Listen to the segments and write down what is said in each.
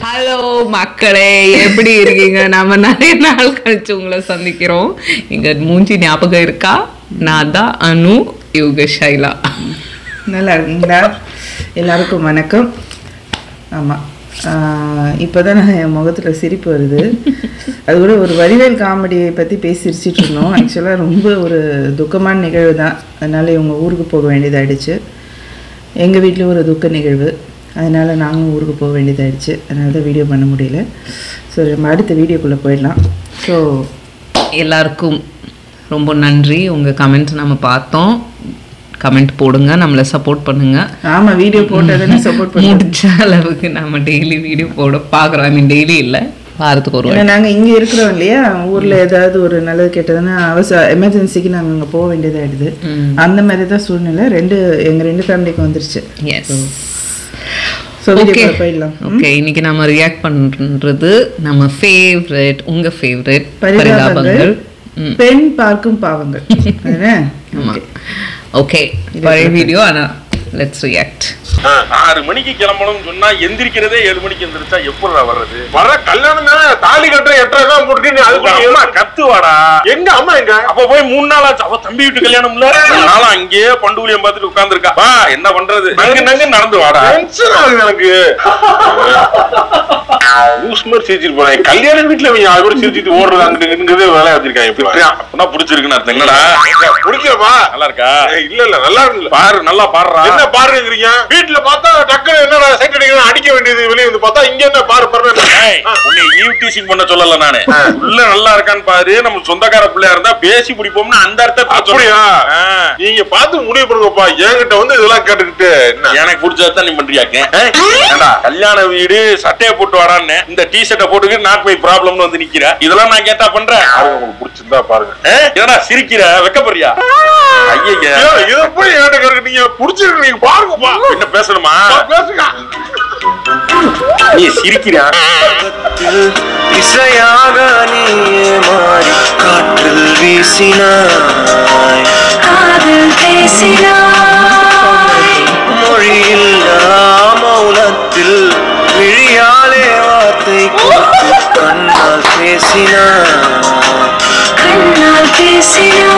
Hello மக்களே, எப்படி இருக்கீங்க? நாம நிறைய நாள் கழிச்சு உங்களை சந்திக்கிறோம். எங்க மூஞ்சி ஞாபகம் இருக்கா? நான் தான் அனு, இவங்க ஷைலா. நல்லா இருக்குங்களா? எல்லாருக்கும் வணக்கம். ஆமாம், இப்போ தான் என் முகத்தில் சிரிப்பு வருது. அது கூட ஒரு வடிவேல் காமெடியை பற்றி பேசிரிச்சிட்டு இருந்தோம். ஆக்சுவலாக ரொம்ப ஒரு துக்கமான நிகழ்வு தான். அதனால் இவங்க ஊருக்கு போக வேண்டியதாகிடுச்சு. எங்கள் வீட்டில் ஒரு துக்க நிகழ்வு, அதனால் நாங்களும் ஊருக்கு போக வேண்டியதாகிடுச்சு. அதனால தான் வீடியோ பண்ண முடியல. ஸோ நம்ம அடுத்த வீடியோக்குள்ளே போயிடலாம். ஸோ எல்லாருக்கும் ரொம்ப நன்றி. உங்கள் கமெண்ட் நம்ம பார்த்தோம். கமெண்ட் போடுங்க, நம்மளை சப்போர்ட் பண்ணுங்க. ஆமாம், வீடியோ போட்டதுன்னு சப்போர்ட் பண்ணி முடிஞ்ச அளவுக்கு நம்ம டெய்லி வீடியோ போட பார்க்குறோம். ஐ மீன் டெய்லி இல்லை, வாரத்துக்கு ஒரு வாரம். நாங்கள் இங்கே இருக்கிறோம் இல்லையா, ஊரில் ஏதாவது ஒரு நல்லது கெட்டதுன்னா எமர்ஜென்சிக்கு நாங்கள் அங்கே போக வேண்டியதாகிடுது. அந்த மாதிரி தான் சூழ்நிலை எங்கள் ரெண்டு ஃபேமிலிக்கு வந்துருச்சு. போயிடலாம். ஓகே, இன்னைக்கு நம்ம ரியாக்ட் பண்றது நம்ம ஃபேவரட், உங்க ஃபேவரட் பரிதாபங்கள், பெண் பார்க்கும் பாவங்கள். ஓகே, பழைய வீடியோ. ஆனா லெட்ஸ் ரியாக்ட். 6 மணிக்கு கிளம்பணும்னு சொன்னா எந்திரிக்கிறதே 7 மணிக்கு எந்திரிச்சா எப்படி வர்றது? வர கல்யாணம் தானே, தாலி கட்டுற 8:30 தான் போட்டு அதுக்கு கத்துவாடா. எங்க அம்மா எங்க? அப்ப போய் 3 நாள் ஆச்சு. அவ தம்பி வீட்டு கல்யாணம் இல்ல, நானும் அங்கேயே பண்டுலியம் பார்த்துட்டு உட்கார்ந்துருக்கா. வா, என்ன பண்றது? நங்கு நடந்து வாடா. டென்ஷன் ஆகுது எனக்கு. லூஸ்மர் சிரிச்சிட்டு போறேன். கல்யாண வீட்டுல அவங்க 6 பேர் சிரிச்சிட்டு ஓடுறது அங்கிட்டு வேலையா வச்சிருக்காங்க. அப்படின்னா பிடிச்சிருக்குன்னு அர்த்தம். என்னடா பிடிச்சப்பா? நல்லா இருக்கா? இல்ல நல்லா இல்ல. பாரு, நல்லா பாடுறா. என்ன பாருங்கிறீங்க? வீட்டுல பார்த்தா டக்குனு என்னடா சைட் அடிக்கணும், அடிக்க வேண்டியது. வெளியே வந்து பார்த்தா இங்க என்ன பாரு பாரு. உன்னை ஈவ் டீசிங் பண்ண சொல்லல நானு. உள்ள நல்லா இருக்கான்னு பாரு. நம்ம சொந்தக்கார பிள்ளையா இருந்தா பேசி பிடிப்போம்னு அந்த அர்த்தத்தை. அப்படியா? நீங்க பார்த்து முடிவு பண்ணுங்கப்பா. என்கிட்ட வந்து இதெல்லாம் கேட்டுக்கிட்டு எனக்கு பிடிச்சதான் நீ பண்றியாக்க. கல்யாண வீடு சட்டையை போட்டு வரான்னு இந்த டி ஷர்ட்டை போட்டுக்கிட்டு நாட் மை ப்ராப்ளம்னு வந்து நிக்கிற. இதெல்லாம் நான் கேட்டா பண்றேன். உங்களுக்கு பிடிச்சிருந்தா பாருங்க. ஏன்னா சிரிக்கிற, வெக்கப்படுறியா? ஐயா, இத போய் என்கிட்ட கேட்குறீங்க. பிடிச்சிருக்கு நீங்க பாருங்கப்பா. என்ன பேசணுமா? பேசுங்க. நீ சிரிக்கிறா? இசையாக நீயே மாறி காற்றில் வீசினாய், காதில் பேசினாய், மொழியில்லா மௌனத்தில் விழியாலே வார்த்தை கொடுத்து கண்ணால் பேசினாய், கண்ணால் பேசினாய்.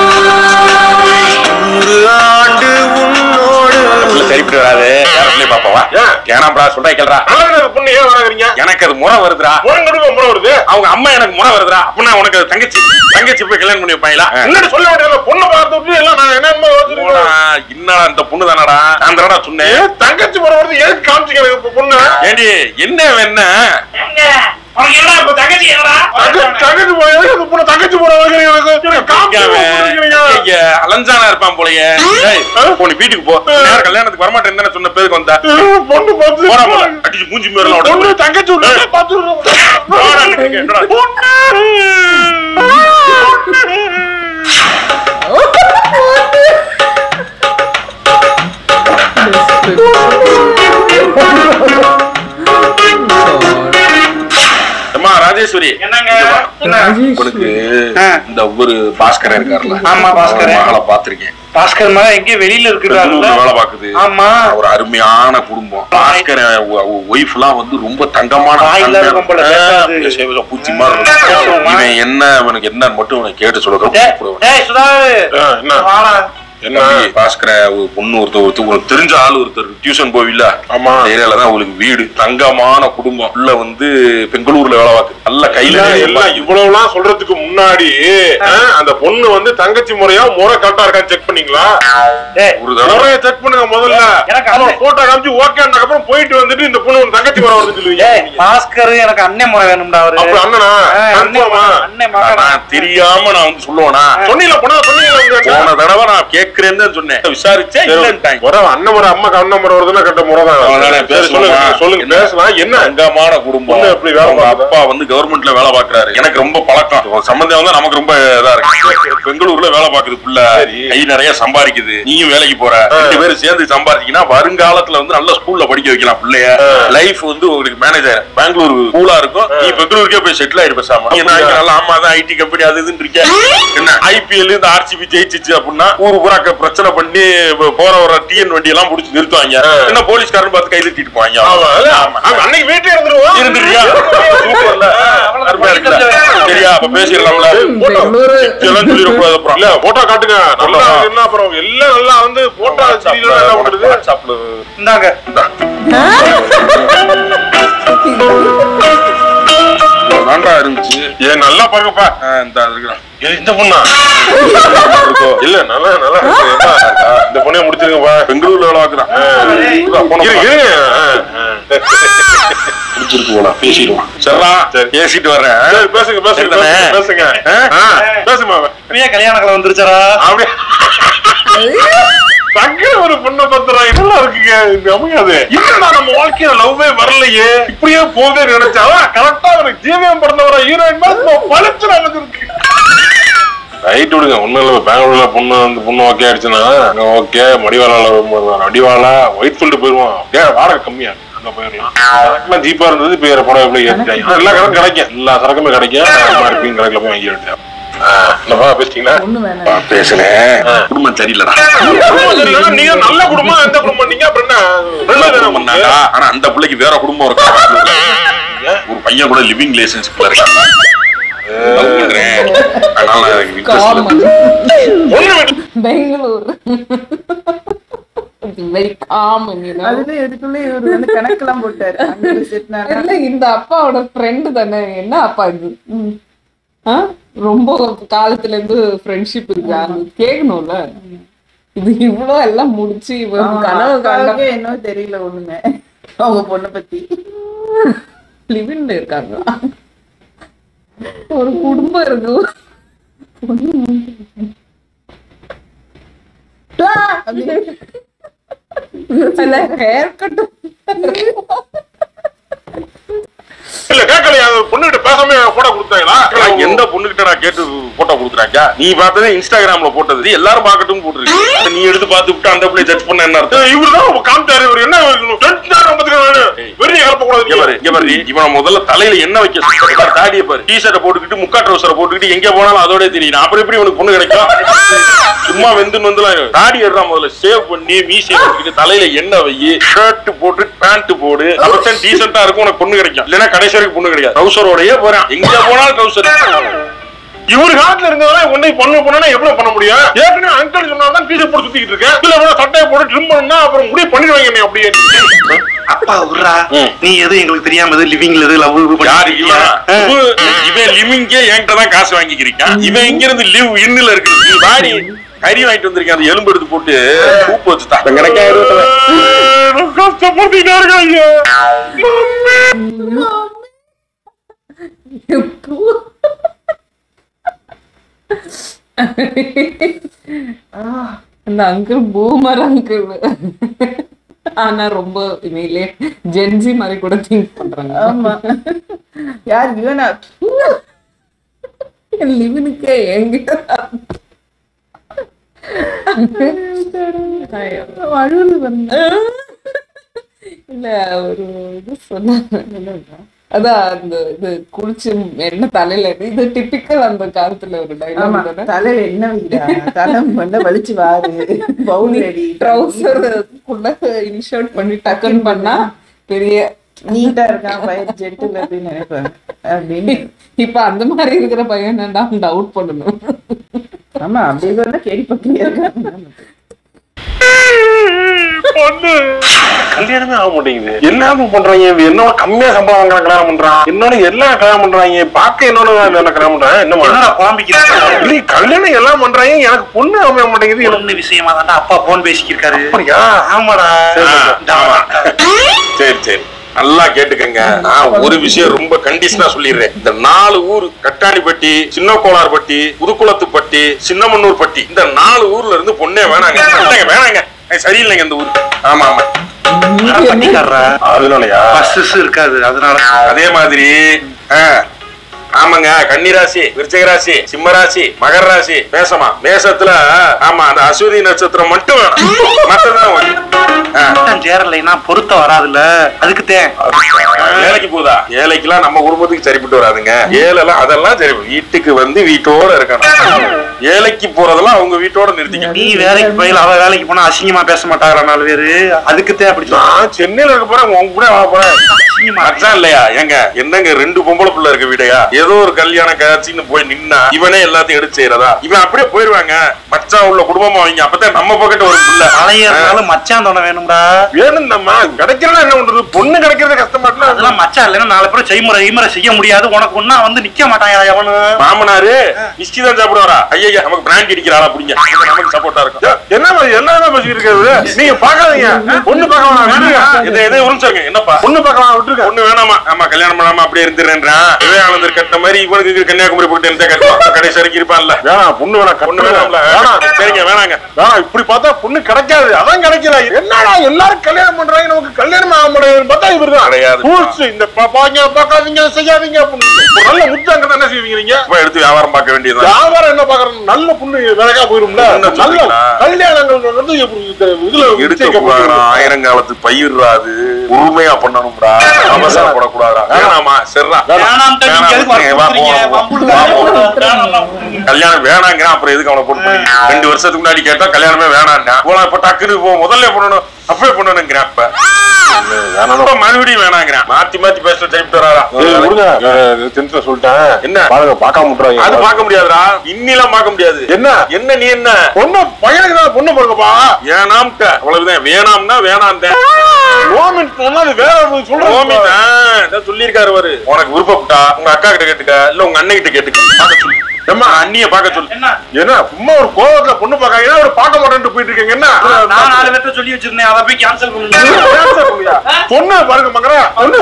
100 ஆண்டு உன்னோடு சரிப்பட்டு வராது. பாப்பாவா ஏனாம்டா சொல்றா கேள்றா. பொண்ணு ஏன் வராங்க? எனக்கு அது முறை வருதுடா. முறை வருது. அவங்க அம்மா எனக்கு முறை வருதுடா. அப்படின்னா உனக்கு தங்கச்சி போய் கல்யாணம் பண்ணி வைப்பாங்களா? முன்னாடி சொல்ல வேண்டியது. பொண்ணு பார்த்து எல்லாம் நான் என்ன என்னடா இந்த பொண்ணு தானடா நான் தானடா சொன்னேன். தங்கச்சி முறை வருது. எதுக்கு காமிச்சிக்க பொண்ணு? ஏண்டி என்ன வேண அலஞ்சானா இருப்பான் போலயே. வீட்டுக்கு போ. கல்யாணத்துக்கு வரமாட்டேன் சொன்ன பேருக்கு வந்தா அடிச்சு மூஞ்சி மேல தங்கச்சி ராஜேஸ்வரி, உனக்கு இந்த ஒரு பாஸ்கர் இருக்காருல்ல? ஆமா, பாஸ்கர் மகளை பாத்திருக்கேன். பாஸ்கர் மகன் எங்க வெளியில இருக்கிறாரு, வேலை பாக்குது. ஆமா, ஒரு அருமையான குடும்பம். பாஸ்கர் ஒய்ஃப் எல்லாம் வந்து ரொம்ப தங்கமான பூச்சி மாதிரி இருக்கும். இவன் என்ன அவனுக்கு என்ன மட்டும் கேட்டு சொல்லுறேன். என்ன பாஸ்கர பொண்ணு ஒருத்தர் தெரிஞ்ச ஆள் ஒருத்தர் டியூஷன் போவில்ல? ஆமா, ஏரியால தான் அவங்களுக்கு வீடு. தங்கமான குடும்பம். உள்ள வந்து பெங்களூர்ல வேலை பார்க்கு. நல்ல கையில எல்லாம். இவ்வளவு எல்லாம் சொல்றதுக்கு முன்னாடி அந்த பொண்ணு வந்து தங்கச்சி முறை கரெக்டா இருக்கான்னு செக் பண்ணீங்களா? ஒரு தடவை செக் பண்ணுங்க முதல்ல. போட்டோ காமிச்சு ஓகே அப்புறம் போயிட்டு வந்துட்டு இந்த பொண்ணு தங்கச்சி முறை வருது சொல்லுவீங்க. பாஸ்கர் எனக்கு அண்ணன் முறை வேணும்டா. அவரு அண்ணனா? தெரியாம நான் வந்து சொல்லுவேனா? சொன்னீங்களா? போன தடவை நான் கேட்கிறேன்னு சொன்னேன். விசாரிச்சேன். அண்ணன் முறை அம்மா அண்ணன் முறை வருதுன்னா கட்ட முறை தான். சொல்லுங்க பேசலாம். என்ன அங்கமான குடும்பம். அப்பா வந்து கவர்மெண்ட்ல வேலை பாக்குறாரு. எனக்கு ரொம்ப பழக்கம். சம்பந்தம் வந்து நமக்கு ரொம்ப இதா இருக்கு. பெங்களூர்ல வேலை பாக்குது. புள்ள கை நிறைய சம்பாதிக்குது. நீயும் வேலைக்கு போற. 2 பேரும் சேர்ந்து சம்பாதிச்சீங்கன்னா வருங்காலத்துல வந்து நல்ல ஸ்கூல்ல படிக்க வைக்கலாம் பிள்ளைய. லைஃப் வந்து உங்களுக்கு மேனேஜர் பெங்களூர் கூலா இருக்கும். நீ பெங்களூருக்கே போய் செட்டில் ஆயிடு பேசாம. ஆமா தான் ஐடி கம்பெனி அது இதுன்னு இருக்கேன். என்ன ஐபிஎல் இந்த ஆர்சிபி ஜெயிச்சிச்சு அப்படின்னா ஊரு பூரா பிரச்சனை பண்ணி போற ஒரு டிஎன் வண்டி எல்லாம் புடிச்சு நிறுத்துவாங்க. என்ன போலீஸ்காரன் பார்த்து கை தட்டிட்டு போவாங்க. அன்னைக்கு வீட்டுல இருந்துருறியா? சூப்பர்ல, அருமையா இருக்குல்ல. சரியா, அப்ப பேசிடலாம்ல. எல்லாம் சொல்லிடக்கூடாது. அப்புறம் இல்ல போட்டோ காட்டுங்க, நல்லா என்ன அப்புறம் எல்லாம் நல்லா வந்து போட்டோ என்ன பண்றது? இந்தாங்க நன்றா இருந்துச்சு. ஏன் நல்லா பாருங்கப்பா. இந்த பொண்ணா? இல்ல நல்லா நல்லா இந்த பொண்ணே முடிச்சிருங்கப்பா. பெங்களூர்ல வேலை பாக்குறான். முடிச்சிருக்கு போல. பேசிடுவான். சரிடா, பேசிட்டு வர்றேன். பேசுங்க பேசுங்க பேசுங்க பேசுமா. கல்யாண கலை வந்துருச்சாரா? அப்படியே ஒரு பொண்ணை பத்திரா இதெல்லாம் இருக்குங்க. இது அமையாது. என்னடா நம்ம வாழ்க்கையில லவ்வே வரலையே, இப்படியே போதே நினைச்சா கரெக்டா ஒரு ஜீவியம் பிறந்தவரா ஹீரோயின் பழிச்சு நடந்திருக்கு. ரைட் விடுங்க. ஒண்ணும் இல்ல, பெங்களூர்ல பொண்ணு வந்து பொண்ணு ஓகே ஆயிடுச்சுன்னா ஓகே. மடிவாளா ஒயிட் ஃபீல்டு போயிருவோம். வாடகை கம்மியா அங்க போயிடலாம். ஜீப்பா இருந்தது இப்ப படம் எப்படி ஏற்றிட்டாங்க. எல்லா கடைக்கும் கிடைக்கும், எல்லா சரக்குமே கிடைக்கும். கடைக்குள்ள போய் வாங்கி விட்டேன். பேசுறேன். குடும்பம் சரியில்லடா. நீங்க நல்ல குடும்பம், எந்த குடும்பம் நீங்க? ஆனா அந்த பிள்ளைக்கு வேற குடும்பம் இருக்கு. ஒரு பையன் கூட லிவிங் ரிலேஷன்ஷிப்ல இருக்காங்க. பெங்களூர் கணக்கெல்லாம் போட்டாரு. இந்த அப்பாவோட ஃப்ரெண்டு தானே. என்ன அப்பா இது? ரொம்ப காலத்துல இருந்து ஃப்ரெண்ட்ஷிப் இருக்கா? கேட்கணும்ல. இது இவ்வளவு எல்லாம் முடிச்சு இவன் கனவு காண்ட என்ன தெரியல ஒண்ணுமே. அவங்க பொண்ணை பத்தி லிவின்ல இருக்காங்க. ஒரு குடும்பம் இருக்கு. ஹேர் கட் இல்ல கேட்கலையா? பொண்ணுகிட்ட பேசாம போட்டோ கொடுத்தாங்களா? எந்த பொண்ணுகிட்ட நான் கேட்டு போட்டோ கொடுக்குறாங்க? நீ பார்த்தது இன்ஸ்டாகிராம்ல போட்டது எல்லாரும் பாக்கட்டும் போட்டுருக்கு. நீ எடுத்து பார்த்து விட்டு அந்த பிள்ளை ஜட்ஜ் பண்ண என்ன அர்த்தம்? இவருதான் காமிச்சாரு. இவர் என்ன வெறிய கலப்பக்கூடாது. இவன் முதல்ல தலையில என்ன வைக்க தாடியை பாரு. டிஷர்ட்டை போட்டுக்கிட்டு முக்கா ட்ரௌசரை போட்டுக்கிட்டு எங்க போனாலும் அதோட தெரியும். அப்புறம் எப்படி உனக்கு பொண்ணு கிடைக்கும்? சும்மா வெந்துன்னு வந்து தாடி எடுறான். முதல்ல சேவ் பண்ணி மீசை போட்டுக்கிட்டு தலையில எண்ணெய் வை, ஷர்ட் போட்டு பேண்ட் போடு. அப்பதான் டீசெண்டா இருக்கும், உனக்கு பொண்ணு கிடைக்கும். இல்லன்னா கடைசி வரைக்கும் பொண்ணு கிடைக்காது. ட்ரௌசரோடயே போறான், எங்க போனாலும் ட்ரௌசர். இவரு காட்டுல இருந்தவரை ஒன்றை பண்ண போனா எவ்வளவு பண்ண முடியும்? ஏற்கனவே அங்கிள் சொன்னாதான் டீஷர்ட் போட்டு சுத்திக்கிட்டு இருக்கேன். இல்ல சட்டையை போட்டு ட்ரிம் பண்ணா அப்புறம் முடிவு பண்ணிடுவாங்க என்ன அப்படியே. அப்பா உர்ரா, நீ எது எங்களுக்கு தெரியாம லிவிங்ல எது லவ் யாரு இவன் லிவிங்கே என்கிட்ட தான் காசு வாங்கிக்கிறீங்க. இவன் இங்க இருந்து லிவ் இன்னுல இருக்கு. நீ வாடி கறி வாங்கிட்டு வந்திருக்கேன். அந்த எலும்பு எடுத்து போட்டு சூப் வச்சுதான் அந்த அங்கிள் பூமர் அங்கிள். ஆனா ரொம்ப ஜென்சி மாதிரி கூட திங்க் பண்றாங்க. ஆமா. யார் இவனா? லிவினுக்கே என்கிட்ட இல்ல ஒரு இது சொன்னாங்க. அதான் அந்த இது குளிச்சு என்ன தலையில இது டிபிக்கல் அந்த காலத்துல ஒரு டைலாக். தலையில என்ன வைக்கிறா? தலை பண்ண வலிச்சு வாரு. பவுலடி ட்ரௌசருக்குள்ள இன்ஷர்ட் பண்ணி டக்குன்னு பண்ணா பெரிய நீட்டா இருக்கான் பையன், ஜென்டில் அப்படின்னு நினைப்பாங்க. அப்படின்னு இப்ப அந்த மாதிரி இருக்கிற பையன் டவுட் பண்ணணும். ஆமா, அப்படி கேடி பக்கம் இருக்காங்க. பொண்ணு கல்யாணமே ஆக மாட்டேங்குது. என்ன பண்றாங்க? என்னோட கம்மியா சம்பளம் வாங்குற கல்யாணம் பண்றான். என்னோட எல்லாம் கல்யாணம் பண்றாங்க. பாக்க என்னோட கல்யாணம் பண்றேன். என்ன குழம்பிக்கிறேன்? கல்யாணம் எல்லாம் பண்றாங்க, எனக்கு பொண்ணு அமைய மாட்டேங்குது. என்ன விஷயமா தான் அப்பா போன் பேசிக்கிருக்காரு. அப்படியா? ஆமாடா. சரி சரி, நல்லா கேட்டுக்கங்க. நான் ஒரு விஷயம் ரொம்ப கண்டிஷனா சொல்லிடுறேன். இந்த 4 ஊர், கட்டாணிப்பட்டி, சின்ன கோளார்பட்டி, புதுக்குளத்துப்பட்டி, சின்னமன்னூர் பட்டி, இந்த 4 ஊர்ல இருந்து பொண்ணே வேணாங்க. வேணாங்க, சரியில்லைங்க இந்த ஊர். ஆமா ஆமா, அதனாலயா இருக்காது. அதனால அதே மாதிரி ஆமாங்க, கன்னி ராசி, விருச்சிக ராசி, சிம்ம ராசி, மகர ராசி, மேசமா. மேசத்துல ஆமா அந்த அஸ்வினி நட்சத்திரம் மட்டும் வேணும், மத்ததான் சேரலைன்னா பொருத்தம் வராதுல்ல, அதுக்கு ஏழைக்கு போதா. ஏழைக்குலாம் நம்ம குடும்பத்துக்கு சரிப்பட்டு வராதுங்க. ஏழெல்லாம் அதெல்லாம் சரி, வீட்டுக்கு வந்து வீட்டோட இருக்கணும். ஏழைக்கு போறதெல்லாம் அவங்க வீட்டோட நிறுத்திக்க. நீ வேலைக்கு போயில அவ வேலைக்கு போனா அசிங்கமா பேச மாட்டாங்களா 4 பேரு, அதுக்குத்தே அப்படி நான் சென்னையில இருக்க போறேன், உங்க கூட வா போறேன். அதான் இல்லையா எங்க என்னங்க 2 பொம்பளை பிள்ளை இருக்க வீடையா? ஏதோ ஒரு கல்யாண காட்சின்னு போய் நின்னா இவனே எல்லாத்தையும் எடுத்து செய்யறதா? இவன் அப்படியே போயிருவாங்க. மச்சான் உள்ள குடும்பமா அவங்க, அப்பதான் நம்ம பக்கத்து ஒரு பிள்ளை அலையறதுனால மச்சான் தோண வேணும்டா. வேணும் நம்ம கிடைக்கிறதா என்ன பண்றது? பொண்ணு கிடைக்கிறது கஷ்டமாட்டா? அதெல்லாம் மச்சான் இல்லைன்னா 4 பேரும் செய்முறை செய்ய முடியாது. உனக்கு ஒன்னா வந்து நிக்க மாட்டாங்க எவனு. மாமனாரு விஸ்கி தான் சாப்பிடுவாரா? ஐயா நமக்கு பிராண்ட் அடிக்கிறாரா அப்படிங்க, நமக்கு சப்போர்ட்டா இருக்கும். என்ன என்ன பேசிட்டு இருக்கிறது? நீங்க பாக்காதீங்க, பொண்ணு பார்க்கலாம். எதை உரிச்சாங்க என்னப்பா? பொண்ணு பார்க்கலாம் விட்டுருக்க. பொண்ணு வேணாமா? ஆமா கல்யாணம் பண்ணாம அப்படியே இருந்துறேன்றான். விவேகானந்தர் கட்ட மாதிரி இவனுக்கு கன்னியாகுமரி போட்டு இருந்தா கட்டுவான், கடைசி வரைக்கும் இருப்பான்ல. வேணாம் பொண்ணு வேணாம், பொண்ணு வேணாம்ல. வேணாம் சரிங்க வேணாங்க. வேணாம் இப்படி பார்த்தா பொண்ணு கிடைக்காது. அதான் கிடைக்கல. என்னடா எல்லாரும் கல்யாணம் பண்றாங்க, நமக்கு கல்யாணம் ஆக முடியாது பார்த்தா இவருதான் கிடையாது. இந்த பாப்பாங்க பார்க்காதீங்க செய்யாதீங்க அப்படின்னு நல்ல முத்தாங்க என்ன செய்வீங்க? நீங்க எடுத்து வியாபாரம் பார்க்க வேண்டியது. வியாபாரம் என்ன பாக்குறது? நல்ல பொண்ணு வேலைக்கா போயிரும்ல. நல்ல கல்யாணங்கள் வந்து இதுல ஆயிரங்காலத்து பயிர்றாது உரிமையா பண்ணணும்டா. அவசரப்படக்கூடாதா? வேணாமா? சரிடா கல்யாணம் வேணாங்க. அப்புறம் எதுக்கு அவனை போட்டு 2 வருஷத்துக்கு முன்னாடி கேட்டா கல்யாணமே வேணான்னா இப்ப டக்குனு முதல்ல பண்ணணும், அப்பவே பண்ணணுங்கிறேன். அப்ப மறுபடியும் வேணாங்கிறேன். மாத்தி மாத்தி பேச டைப் வராதா? சொல்லிட்டேன் என்ன பாக்காம விட்டுறாங்க. அது பார்க்க முடியாதுடா, இன்னிலாம் பார்க்க முடியாது. என்ன என்ன நீ என்ன பொண்ணு பையனுக்கு தான் பொண்ணு பாருங்கப்பா. வேணாம்ட்ட அவ்வளவுதான். வேணாம்னா வேணாம் தான். சொல்லிருக்காரு அவரு. உனக்கு விருப்பப்பட்டா உங்க அக்கா கிட்ட கேட்டுக்க, இல்ல உங்க அண்ணன் கிட்ட கேட்டுக்க. அண்ணிய பாக்க சொல்லு. என்ன சும்மா ஒரு கோவத்துல பொண்ணு பாக்க ஒரு பார்க்க மாட்டேன்னு போயிட்டு இருக்கீங்க? என்ன நான் 4 பேர்ட்ட சொல்லி வச்சிருந்தேன், அதை போய் கேன்சல் பண்ணுங்க. பொண்ணு பாருங்க மகரா, பொண்ணு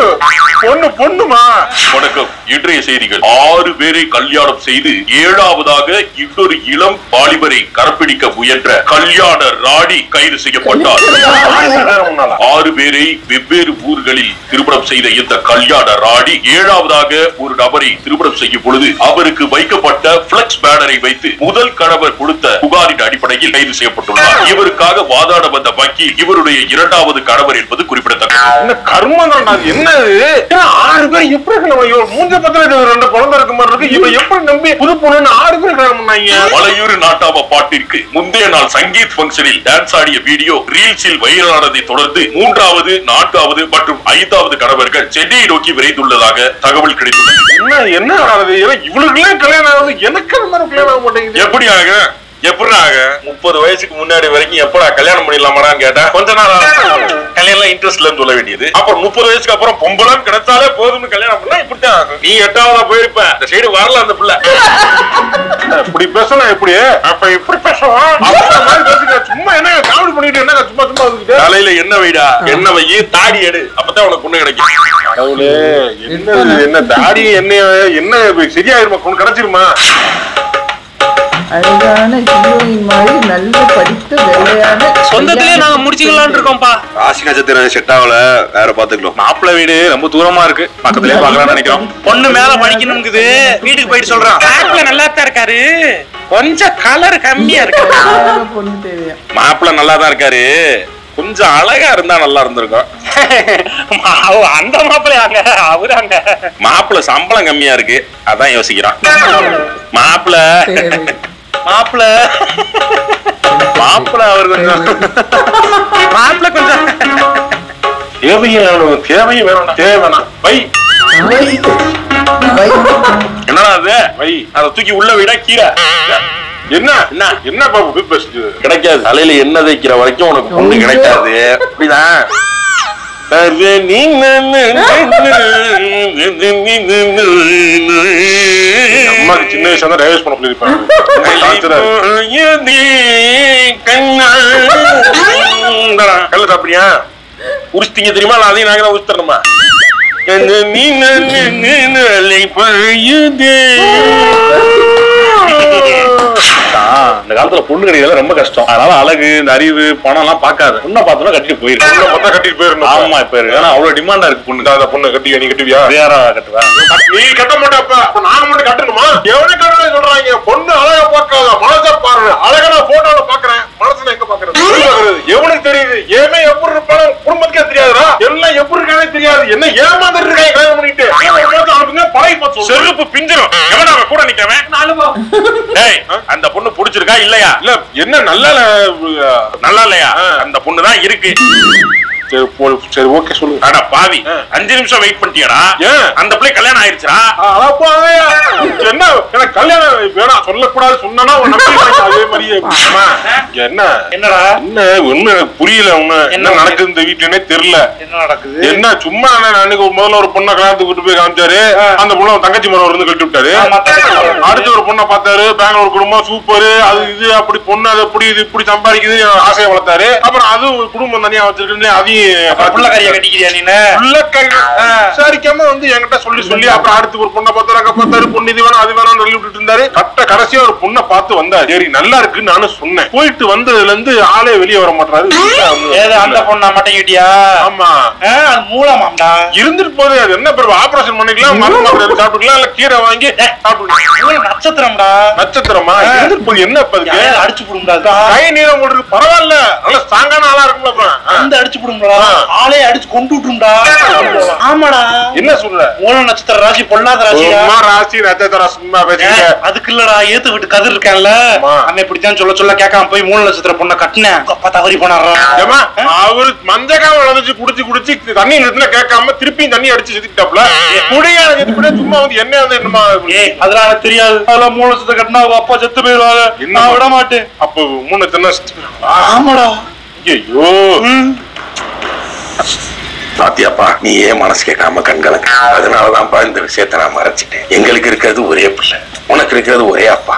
பொண்ணு பொண்ணுமா. வணக்கம். இன்றைய செய்திகள். 6 பேரை கல்யாணம் செய்து 7ஆவதாக இன்னொரு இளம் வாலிபரை கரப்பிடிக்க முயன்ற கல்யாண ராணி கைது செய்யப்பட்டார். 6 பேரை வெவ்வேறு ஊர்களில் திருமணம் செய்த இந்த கல்யாண ராணி 7ஆவதாக ஒரு நபரை திருமணம் செய்யும் பொழுது அவருக்கு வைக்கப்பட்ட பிளக்ஸ் பேனரை வைத்து முதல் கணவர் கொடுத்த புகாரின் அடிப்படையில் கைது செய்யப்பட்டுள்ளார். இவருக்காக வாதாட வந்த வக்கீல் இவருடைய 2வது கணவர் என்பது குறிப்பிடத்தக்கது. என்ன கர்மம் என்ன 6 பேர் எப்படி மூஞ்ச பத்திர 2 குழந்தை இருக்க மாதிரி இருக்கு. இவன் எப்படி நம்பி புது பொண்ணு 6 பேர் கல்யாணம் பண்ணாங்க? மலையூர் நாட்டாம பாட்டிற்கு முந்தைய நாள் சங்கீத் பங்கனில் டான்ஸ் ஆடிய வீடியோ ரீல்ஸில் வைரலானதை தொடர்ந்து 3வது 4வது மற்றும் 5வது கணவர்கள் சென்னையை நோக்கி விரைந்துள்ளதாக தகவல் கிடைத்துள்ளது. என்ன இவளுக்கு கல்யாணம் எனக்கு கல்யாணம் ஆக மாட்டேங்குது. எப்படி ஆக? எப்படி ஆக? 30 வயசுக்கு முன்னாடி வரைக்கும் எப்படா கல்யாணம் பண்ணிடலாமான்னு கேட்டா கொஞ்ச நாள் கல்யாணம் இன்ட்ரெஸ்ட் இல்லன்னு சொல்ல வேண்டியது. அப்புறம் 30 வயசுக்கு அப்புறம் பொம்பளம் கிடைச்சாலே போதும்னு கல்யாணம் பண்ணா இப்படித்தான் ஆகும். நீ 8ஆவதா போயிருப்ப, இந்த சைடு வரல அந்த பிள்ளை. இப்படி பேசணும் எப்படி? அப்ப இப்படி பேசுவோம். சும்மா என்ன காமெடி பண்ணிட்டு என்ன சும்மா சும்மா வந்துட்டு தலையில என்ன வைடா, என்ன வை, தாடி எடு, அப்பதான் உனக்கு பொண்ணு கிடைக்கும். என்ன என்ன தாடி என்ன என்ன சரியாயிருமா? பொண்ணு கிடைச்சிருமா? அழகான ஹீரோயின் மாதிரி நல்ல படித்த வெள்ளையான சொந்தத்திலே நாங்க முடிச்சுக்கலாம்னு இருக்கோம்ப்பா. ராசி நட்சத்திரம் செட் ஆகல, வேற பாத்துக்கலாம். மாப்பிள்ளை வீடு ரொம்ப தூரமா இருக்கு, பக்கத்துலயே பாக்கலாம்னு நினைக்கிறோம். பொண்ணு மேல படிக்கணும்ங்குது, வீட்டுக்கு போயிட்டு சொல்றான். மாப்பிள்ளை நல்லா தான் இருக்காரு, கொஞ்சம் கலர் கம்மியா இருக்கு. பொண்ணு தேவையா? மாப்பிள்ளை நல்லா தான் இருக்காரு, கொஞ்சம் அழகா இருந்தா நல்லா இருந்திருக்கும். அந்த மாப்பிள்ளையாங்க அவராங்க. மாப்பிள்ளை சம்பளம் கம்மியா இருக்கு, அதான் யோசிக்கிறான். மாப்பிள்ளை மாப்பிள்ளை மாப்பிள்ளை அவர் கொஞ்சம் மாப்பிள்ளை கொஞ்சம் தேவையும் வேணும், தேவைனா வை. என்னடா அது வை? அதை தூக்கி உள்ள விட கீரை. என்ன என்ன என்ன பாப்பு கிடைக்காது. தலையில என்ன தைக்கிற வரைக்கும் உனக்கு பொண்ணு கிடைக்காது. அப்படிதான் அம்மாக்கு சின்ன வயசுல தான் டைவர்ஸ் பண்ண சொல்லிருப்பாங்க. கல்ல சாப்பிடியா? உரிச்சிட்டீங்க தெரியுமா? அதையும் நாங்க தான் உரிச்சிடணுமா? இந்த காலத்துல பொண்ணு கிடைக்கிறது ரொம்ப கஷ்டம். அதனால அழகு, இந்த அறிவு, பணம் எல்லாம் பாக்காது. பொண்ணை பார்த்தோம்னா கட்டிட்டு போயிருக்கு. கட்டிட்டு போயிருக்கு. ஆமா இப்ப இருக்கு. ஏன்னா அவ்வளவு டிமாண்டா இருக்கு பொண்ணு. அந்த பொண்ணு கட்டி நீ கட்டுவியா? வேற கட்டுவா? நீ கட்ட மாட்டப்ப நாங்க மட்டும் கட்டணுமா? எவனே கட்டணும் சொல்றாங்க. பொண்ணு அழகா பார்க்காத, மனசை பாரு. அழகா போட்டோல பாக்குறேன், மனசுல எங்க பாக்குறது? எவனுக்கு தெரியுது? ஏமே எப்படி இருப்பாலும் குடும்பத்துக்கே தெரியாதுடா. எல்லாம் எப்படி இருக்கானே தெரியாது. என்ன ஏமாந்துட்டு இருக்காங்க கல்யாணம் பண்ணிட்டு. அனுப்புங்க பழகி பார்த்து செருப்பு பிஞ்சிரும். எவன் அவன் கூட நிக்கவன் அந்த பொண்ணு பிடிச்சிருக்கா இல்லையா? இல்ல என்ன நல்லா இல்லையா? அந்த பொண்ணு தான் இருக்கு. சரி ஓகே சொல்லு. அட பாவி 5 நிமிஷம் வெயிட் பண்ணிட்டியாடா? அந்த பிள்ளை கல்யாணம் ஆயிருச்சா? என்ன எனக்கு கல்யாணம் வேணாம் சொல்லக்கூடாது சொன்னா அதே மாதிரியே என்ன என்னடா என்ன ஒண்ணு எனக்கு புரியல. ஒண்ணு என்ன நடக்குது இந்த வீட்டுலன்னே தெரியல. என்ன நடக்குது? என்ன சும்மா அன்னைக்கு முதல்ல ஒரு பொண்ணை கல்யாணத்துக்கு கூட்டு போய் காமிச்சாரு. அந்த பொண்ணு தங்கச்சி மரம் இருந்து கட்டி விட்டாரு. அடுத்த ஒரு பொண்ணை பார்த்தாரு. பெங்களூர் குடும்பம் சூப்பரு, அது இது அப்படி பொண்ணு அது இப்படி இது இப்படி சம்பாதிக்குது ஆசையை வளர்த்தாரு. அப்புறம் அது குடும்பம் தனியா வச்சிருக்கு. அதையும் சரிக்காம வந்து என்கிட்ட சொல்லி அப்புறம் அடுத்து ஒரு பொண்ணை பார்த்தாரு. பொண்ணு இது வேணும் அது வேணும் சொல்லி விட்டுட்டு இருந்தாரு. கடைசியா ஒரு பொண்ணை பார்த்து வந்தாரு. சரி நல்லா இருக்குன்னு நானும் சொன்னேன். போயிட்டு வந்ததுல இருந்து ஆளே வெளியே வர மாட்டாரு. அந்த பொண்ணா மட்டும் கேட்டியா? ஆமா மூலமாம்டா இருந்துட்டு போகுது. அது என்ன பிறகு ஆபரேஷன் பண்ணிக்கலாம், மருந்து சாப்பிட்டுக்கலாம், இல்ல கீரை வாங்கி சாப்பிட்டுக்கலாம். நட்சத்திரம்டா. நட்சத்திரமா இருந்துட்டு போகுது. என்ன அடிச்சு போடுங்களா? கை நீளம் போடுறது பரவாயில்ல, நல்ல ஸ்ட்ராங்கான ஆளா இருக்கும்ல. அந்த அடிச்சு போடுங்களா? ஆளே அடிச்சு கொண்டு விட்டுரும்டா. ஆமாடா. என்ன சொல்ற? மூல நட்சத்திர ராசி பொல்லாத ராசி. ராசி நட்சத்திர சும்மா பேசுறீங்க. அதுக்கு இல்லடா ஏத்து விட்டு கதிர் இருக்கான்ல, அண்ணன் இப்படித்தான் சொல்ல கேட்காம போய் மூல நட்சத்திர பொண்ணை கட்டினேன். அப்பா தவறி போனாரா? அவரு மஞ்சக்காம வளர்ந்துச்சு குடிச்சு தண்ணி நிறுத்தின கேட்காம திருப்பி தண்ணி அடிச்சு செத்துக்கிட்டாப்ல. குடியான சும்மா வந்து என்ன வந்து என்னமா அதனால தெரியாது. அதெல்லாம் மூல நட்சத்திர கட்டினா அவங்க அப்பா செத்து போயிருவாங்க. என்ன விட மாட்டேன். அப்போ மூணு நட்சத்திரம். ஆமாடா. ஐயோ பாத்தியாப்பா, நீ ஏன் மனசு கேட்காம கண்கலங்க. அதனாலதான்ப்பா இந்த விஷயத்த நான் மறைச்சிட்டேன். எங்களுக்கு இருக்கிறது ஒரே பிள்ளை, உனக்கு இருக்கிறது ஒரே அப்பா.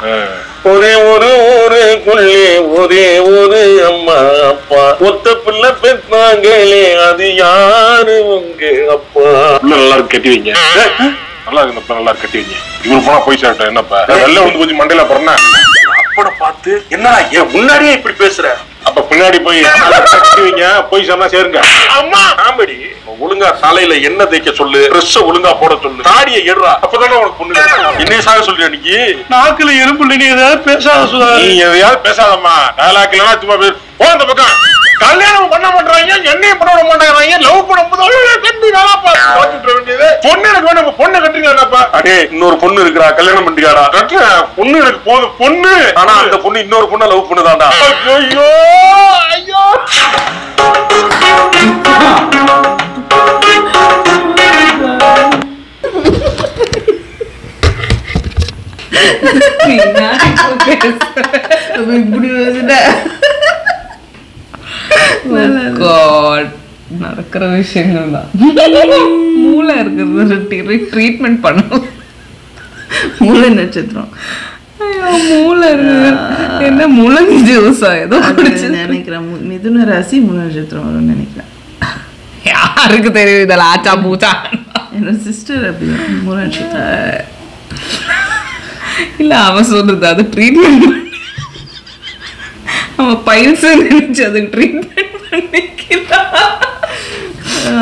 ஒரே ஒரு ஊருக்குள்ளே ஒரே ஒரு அம்மா அப்பா. ஒத்த பிள்ளை பெத்தாங்களே அது யாரு உங்க அப்பா. நல்லா இருக்கு கட்டி வைங்க. நல்லா இருக்கு நல்லா கட்டி வைங்க. இவரு போனா போய் சாப்பிட்டேன். என்னப்பா வெள்ள வந்து கொஞ்சம் மண்டையில போறேன்னா அப்பட பார்த்து என்ன ஏன் முன்னாடியே இப்படி பேசுற? அப்ப பின்னாடி போய் போய் சொன்னா சேருங்க. அம்மா காமெடி ஒழுங்கா தலையில எண்ணெய் தேய்க்க சொல்லு, ட்ரெஸ் ஒழுங்கா போட சொல்லு, தாடியை எடுறா. அப்பதானே உனக்கு பொண்ணு. என்ன சாக சொல்றியா? இன்னைக்கு நாக்குல எறும்பு இல்லை. நீ எதையாவது பேசாத. நீ எதையாவது பேசாதம்மா. நாலாக்கு இல்லைன்னா சும்மா பேர் போ. அந்த பக்கம் கல்யாணம் பண்ண மாட்டாங்க, என்னையும் பண்ண விட மாட்டாங்க. லவ் பண்ணும்போது வேண்டியது பொண்ணு எனக்கு வேணும். பொண்ணு கட்டுறீங்கப்பா. அடே இன்னொரு பொண்ணு இருக்கிறா, கல்யாணம் பண்ணிக்காடா. பொண்ணு எனக்கு போதும் பொண்ணு. ஆனா அந்த பொண்ணு இன்னொரு பொண்ணை லவ் பண்ணுதாண்டா. ஐயோ ஐயோ இப்படி நடக்கிற விஷயங்கள் தான். மூளை இருக்கிறது ட்ரீட்மெண்ட் பண்ணணும். மூளை நட்சத்திரம் மூளை இருக்குது. என்ன முழங்கு ஜூஸா ஏதோ நினைக்கிறேன். மிதுன ராசி மூல நட்சத்திரம் வரும்னு நினைக்கிறேன். யாருக்கு தெரியும் இதெல்லாம் ஆச்சா பூச்சா? என்னோட சிஸ்டர் அப்படிதான் மூல நட்சத்திரம். இல்ல அவன் சொல்றது அது ட்ரீட்மெண்ட். அவன் பைல்ஸ் நினைச்சு அதுக்கு ட்ரீட்மெண்ட் பண்ணிக்கலாம்.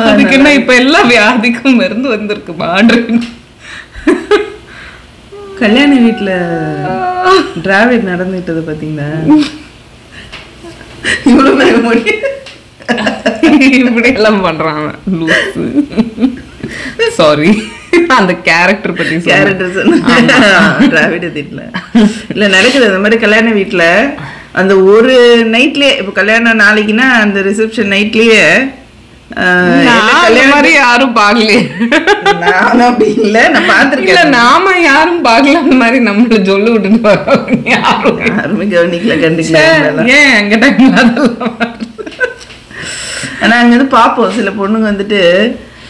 அதுக்கு என்ன இப்ப எல்லா வியாதிக்கும் மருந்து வந்திருக்குமா? கல்யாண வீட்டுல டிராவல் நடந்துட்டது பாத்தீங்களா? இவ்வளவு இப்படி எல்லாம் பண்றான் லூசு. சாரி, அந்த கேரக்டர் பத்தி டிராவிட வீட்டுல இல்ல நடக்குது அந்த மாதிரி. கல்யாண வீட்டுல அந்த ஒரு நைட்லயே, இப்ப கல்யாணம் நாளைக்குன்னா அந்த ரிசப்ஷன் நைட்லயே மாதிரி யாரும் பாக்கலையே. நானும் அப்படி இல்ல, நான் பாத்திருக்கேன். நாம யாரும் பாக்கல அந்த மாதிரி நம்மள சொல்லி விட்டுட்டு வரோம். யாருமே கவனிக்கல, கண்டிக்கல. ஏன் எங்க டைம்ல ஆனா அங்க வந்து பாப்போம் சில பொண்ணுங்க வந்துட்டு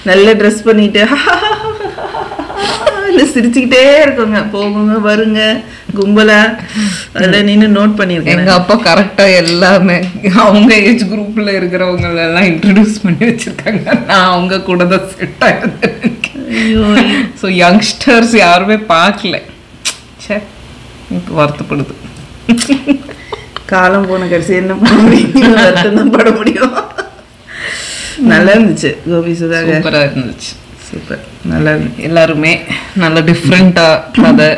நல்ல ட்ரெஸ் பண்ணிட்டு சிரிச்சுக்கிட்டே இருக்குங்க, போகுங்க வருங்க கும்பலா. அதுல நின்று நோட் பண்ணிருக்கேன். எங்க அப்பா கரெக்டா எல்லாமே அவங்க ஏஜ் குரூப்ல இருக்கிறவங்க எல்லாம் இன்ட்ரோடியூஸ் பண்ணி வச்சிருக்காங்க. நான் அவங்க கூட தான் செட் ஆயிருந்தேன். ஸோ யங்ஸ்டர்ஸ் யாருமே பார்க்கல. சரி இப்போ வருத்தப்படுது. காலம் போன கடைசி என்ன பண்ண முடியும், வருத்தம் தான் பட முடியும். நல்லா இருந்துச்சு கோபி சுதாகர், சூப்பரா இருந்துச்சு. சூப்பர், நல்லா இருந்துச்சு. எல்லாருமே நல்ல டிஃப்ரெண்டா கதை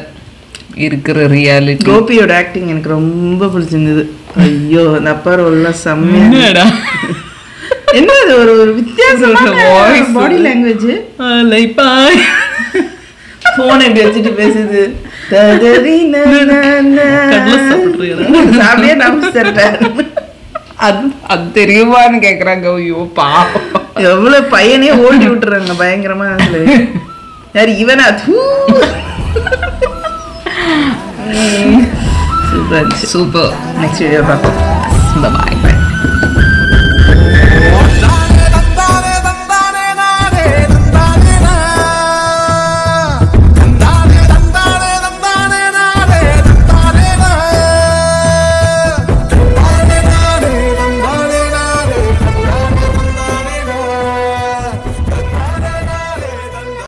இருக்கிற ரியாலிட்டி. கோபியோட ஆக்டிங் எனக்கு ரொம்ப பிடிச்சிருந்தது. ஐயோ அந்த அப்பா ரோல்லாம் செம்மையா. என்ன அது ஒரு ஒரு வித்தியாசமான வாய்ஸ், பாடி லாங்குவேஜ். போன் இப்படி வச்சுட்டு பேசுது. சாப்பிட்டே நம்பிச்சிட்டேன். அது தெரியுமான்னு கேக்குறாங்க. ஐயோ பாவம், எவ்வளவு பையனே ஓட்டி விட்டுறாங்க பயங்கரமா. யாரு இவனா? சூப்பர். நெக்ஸ்ட் வீடியோ பார்ப்போம். பாய்.